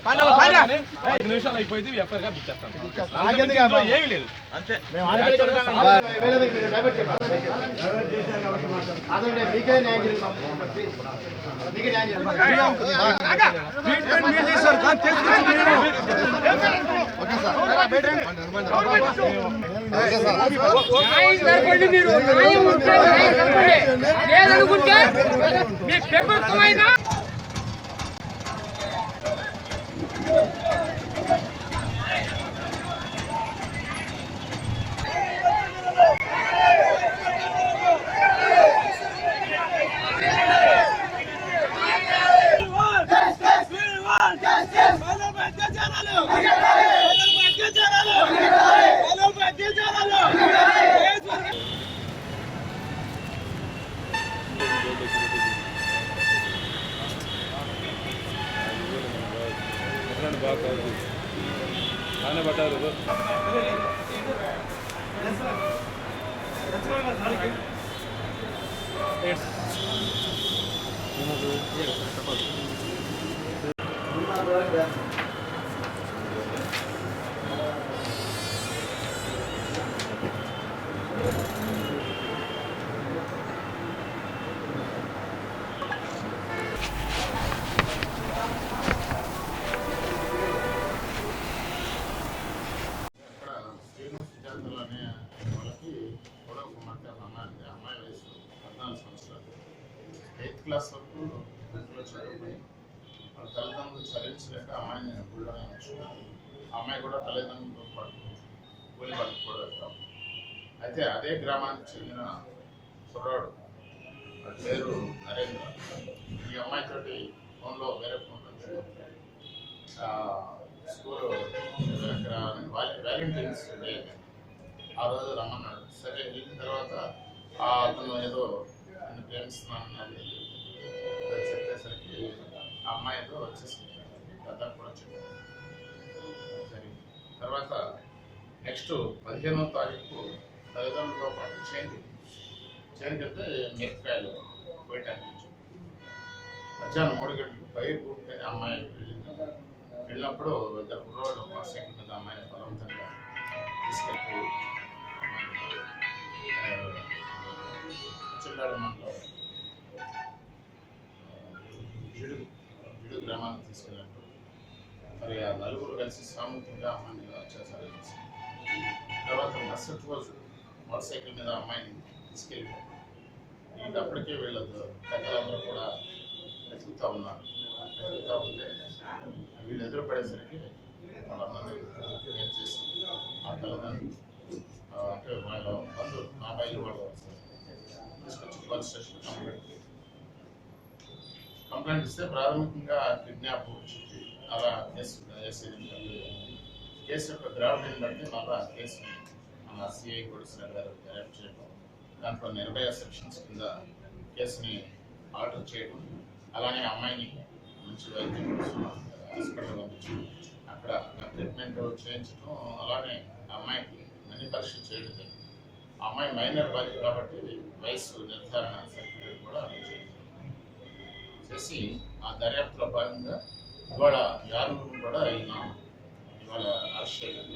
5 నిమిషాలు అయిపోయింది ఎఫ్ఐఆర్ గా ఇచ్చేస్తాను. ఏమీ లేదు అంతే. आने बता दो క్లాస్ వరకు చదువుకుని వాళ్ళ తల్లిదండ్రులు చదివించలేక అమ్మాయిని గుళ్ళని ఉంచుకున్నాను. అమ్మాయి కూడా తల్లిదండ్రులతో పాటు కూలి వాళ్ళకి కూడా వెళ్తాం. అయితే అదే గ్రామానికి చెందిన కుర్రాడు పేరు నరేంద్ర ఈ అమ్మాయితోటి ఫోన్లో వేరే ఫోన్ నుంచి స్కూల్ వ్యాలంటైన్స్ డే ఆ రోజు రమ్మన్నాడు. సరే వెళ్ళిన తర్వాత అతను ఏదో నన్ను ప్రేమిస్తున్నాను చెప్పేసరికి ఆ అమ్మాయితో వచ్చేసింది. దాదాపు కూడా చెప్పాను. సరే తర్వాత నెక్స్ట్ 15వ తారీఖు తల్లిదండ్రులతో పాటు చేనికి వెళ్తే మిరపకాయలు పోయటానికి మధ్యాహ్నం 3 గంటలకు బయట కూర్చొని అమ్మాయి వెళ్ళినప్పుడు ఇద్దరు కుర్రోళ్ళు మోటార్ సైకిల్ మీద అమ్మాయిని బలవంతంగా తీసుకెళ్ళి చిల్లాడ మండలం జిడు గ్రామానికి తీసుకెళ్ళినట్టు మరి ఆ నలుగురు కలిసి సామూహికంగా అమ్మాయిని అత్యాచారం చేశారు. తర్వాత మరుసటి రోజు మోటార్ సైకిల్ మీద అమ్మాయిని తీసుకెళ్ళిపోయారు. అప్పటికే వీళ్ళ పెద్దలందరూ కూడా వెతుకుతూ ఉన్నారు. వెతుకుతూ ఉంటే వీళ్ళు ఎదురుపడేసరికి వాళ్ళందరూ ఏం చేసి ఆ తల్లిదండ్రులు అంటే వాళ్ళ బంధువులు బాబాయిలు వాళ్ళు తీసుకొచ్చి పోలీస్ స్టేషన్ కంప్లైంట్ ఇస్తే ప్రాథమికంగా కిడ్నాప్ అలా కేసు యొక్క గ్రావిటీని బట్టి మళ్ళా కేసు మన సిఐ కొడిసినర్ గారు డైరెక్ట్ చేయడం, దాంట్లో నిర్భయ సెక్షన్స్ కింద కేసుని ఆర్డర్ చేయడం, అలానే అమ్మాయిని మంచి వైద్యం హాస్పిటల్ పంపించడం, అక్కడ ట్రీట్మెంట్ చేయించడం, అలానే అమ్మాయికి మనీ పరీక్ష చేయడం జరిగింది. ఆ అమ్మాయి మైనర్ బాధ్యత కాబట్టి వయసు నిర్ధారణ సర్టిఫికేట్ కూడా చేసి ఆ దర్యాప్తులో భాగంగా ఇవాళ 6 కూడా ఇవాళ అరెస్ట్ చేయడం.